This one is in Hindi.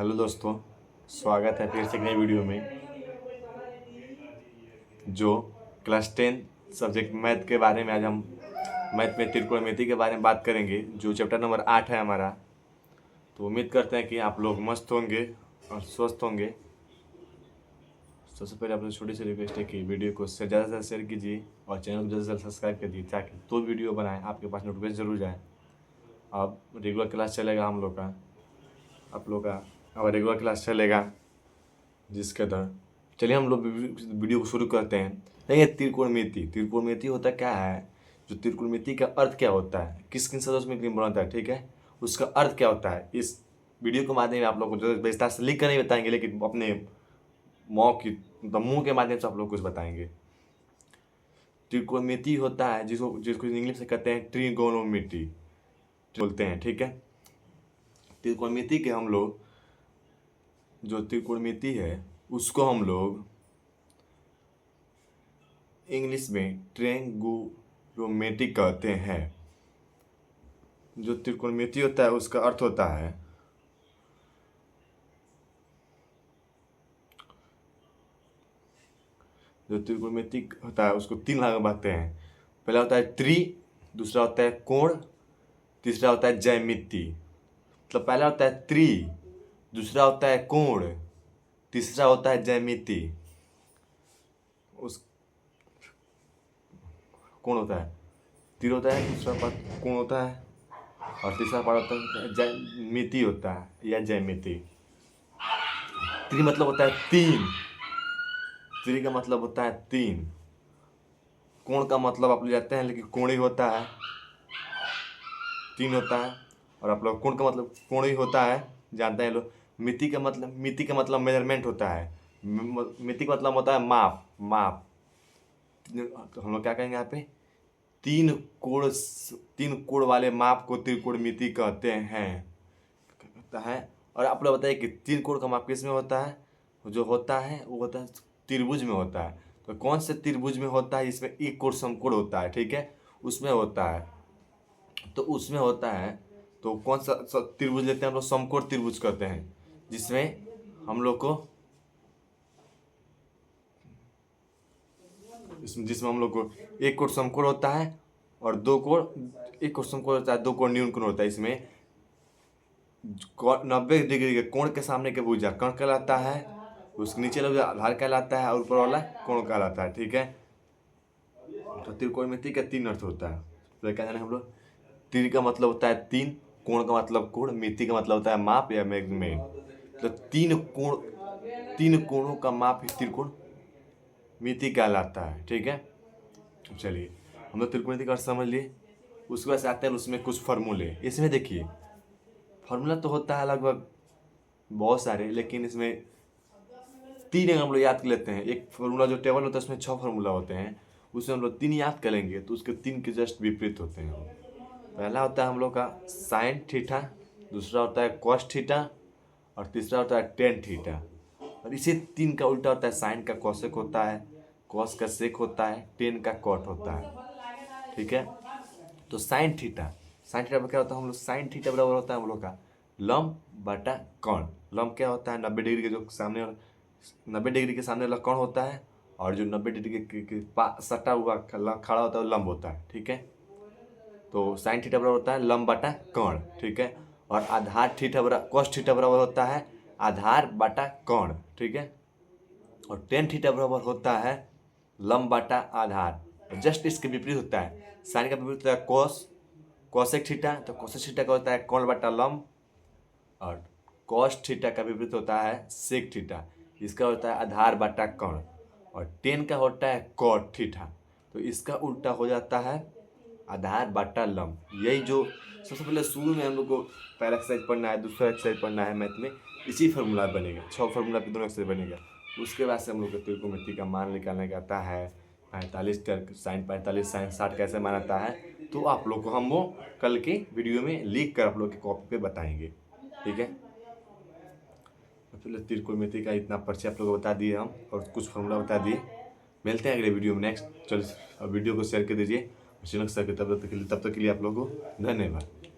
हेलो दोस्तों, स्वागत है फिर से एक नई वीडियो में। जो क्लास 10 सब्जेक्ट मैथ के बारे में आज हम मैथ में त्रिकोणमिति के बारे में बात करेंगे, जो चैप्टर नंबर 8 है हमारा। तो उम्मीद करते हैं कि आप लोग मस्त होंगे और स्वस्थ होंगे। सबसे पहले आप लोग छोटी सी रिक्वेस्ट है कि वीडियो को ज़्यादा से ज़्यादा शेयर कीजिए और चैनल को ज़्यादा से ज़्यादा सब्सक्राइब कर दीजिए, ताकि तो वीडियो बनाए आपके पास नोटिफिकेशन जरूर जाए। अब रेगुलर क्लास चलेगा हम लोग का, आप लोग का अब रेगुलर क्लास चलेगा जिसके अंदर चलिए हम लोग वीडियो को शुरू करते हैं। देखिए, त्रिकोणमिति होता क्या है, जो त्रिकोणमिति का अर्थ क्या होता है, किस किन सदस्य में क्यों बनता है, ठीक है, उसका अर्थ क्या होता है, इस वीडियो के माध्यम में आप लोग को जो विस्तार से लिख कर नहीं बताएंगे, लेकिन अपने मुंह के माध्यम से आप लोग कुछ बताएंगे। त्रिकोणमिति होता है जिसको जिसको इंग्लिश में कहते हैं ट्रिगोनोमेट्री बोलते हैं, ठीक है। त्रिकोणमिति के हम लोग जो त्रिकोणमिति है उसको हम लोग इंग्लिश में ट्रायंगोनोमेट्री कहते हैं। जो त्रिकोणमिति होता है उसका अर्थ होता है जो त्रिकोणमिति होता है उसको तीन भाग में बांटते हैं। पहला होता है त्रि, दूसरा होता है कोण, तीसरा होता है ज्यामिति। मतलब पहला होता है त्रि, दूसरा होता है कोण, तीसरा होता है ज्यामिति। उस कोण होता है, तीर होता है, दूसरा पार्ट कोण होता है और तीसरा पार्ट होता है ज्यामिति होता है या ज्यामिति। त्रि मतलब होता है तीन, त्रि का मतलब होता है तीन। कोण का मतलब आप लोग जानते हैं, लेकिन कोण ही होता है, तीन होता है। और आप लोग कोण का मतलब कोण ही होता है, जानते हैं लोग। मिति का मतलब मेजरमेंट होता है। मिति का मतलब होता है माप। तो हम लोग क्या कहेंगे यहाँ पे, तीन कोण वाले माप को त्रिकोणमिति कहते हैं। और आप लोग बताइए कि तीन कोण का माप किस में होता है, जो होता है वो होता है त्रिभुज में होता है। तो कौन से त्रिभुज में होता है, इसमें एक कोण समकोण होता है, ठीक है, उसमें होता है। तो कौन सा त्रिभुज लेते हैं हम लोग, समकोण त्रिभुज कहते हैं, जिसमें हम लोग को एक कोण समकोण होता है और एक कोण समकोण होता है, दो कोण न्यून कोण होता है। इसमें 90 डिग्री के कोण के सामने के भुजा कर्ण कहलाता है, उसके नीचे वाला आधार कहलाता है और ऊपर वाला कोण कहलाता है, ठीक है। तो त्रिकोणमिति का तीन अर्थ होता है। तो क्या जाने हम लोग, त्रि का मतलब होता है तीन, कोण का मतलब कोण, मिति का मतलब होता है माप या मेजरमेंट। तो तीन कोणों का माप ही त्रिकोण मिति कहलाता है, ठीक है। चलिए हम लोग त्रिकोणमिति का अर्थ समझ लिए। उसके बाद आते हैं उसमें कुछ फार्मूले। इसमें देखिए, फार्मूला तो होता है लगभग बहुत सारे, लेकिन इसमें तीन हम लोग याद कर लेते हैं। एक फार्मूला जो टेबल होता है उसमें 6 फार्मूला होते हैं, उसमें हम लोग 3 याद करेंगे तो उसके 3 के जस्ट विपरीत होते हैं। पहला होता है हम लोग का साइन थीटा, दूसरा होता है कॉस थीटा और तीसरा होता है टेन थीटा। और इसी 3 का उल्टा होता है, साइन का कॉसेक होता है, कॉस का सेक होता है, टेन का कॉट होता है, ठीक है। तो साइन थीटा पर क्या होता है, हम लोग साइन थीटा बराबर होता है हम लोग का लंब बटा कर्ण। लंब क्या होता है, 90 डिग्री के जो सामने 90 डिग्री के सामने वाला कर्ण होता है, और जो 90 डिग्री के सटा हुआ खड़ा होता है वो लंब होता है, ठीक है। तो साइन थीटा बराबर होता है लंब बटा कर्ण, ठीक है। और आधार थीटा बराबर कॉस थीटा बराबर होता है आधार बटा कर्ण, ठीक है। और टेन थीटा बराबर होता है लंब बटा आधार। जस्ट इसके विपरीत होता है, साइन का विपरीत होता है कॉसेक थीटा, तो कॉसेक थीटा का होता है कर्ण बटा लंब, और कॉस थीटा का विपरीत होता है सेक थीटा, इसका होता है आधार बटा कर्ण। और टेन का होता है कॉट थीटा, तो इसका उल्टा हो जाता है आधार बटा लंब। यही जो सबसे पहले शुरू में हम लोग को पहला एक्सरसाइज पढ़ना है, दूसरा एक्सरसाइज पढ़ना है मैथ में, इसी फार्मूला बनेगा, 6 फार्मूला पे दोनों एक्सरसाइज बनेगा। उसके बाद से हम लोग को त्रिकोणमिति का मान निकालने का आता है, 45 साइन 60 कैसे मान आता है, तो आप लोग को हम वो कल के वीडियो में लिख कर आप लोग के कॉपी पे बताएंगे, ठीक है। तो त्रिकोणमिति का इतना परिचय आप लोग को बता दिए हम, और कुछ फार्मूला बता दिए। मिलते हैं अगले वीडियो में नेक्स्ट। चलो वीडियो को शेयर कर दीजिए, चैनल को सब्सक्राइब, तब तक के लिए आप लोगों को धन्यवाद।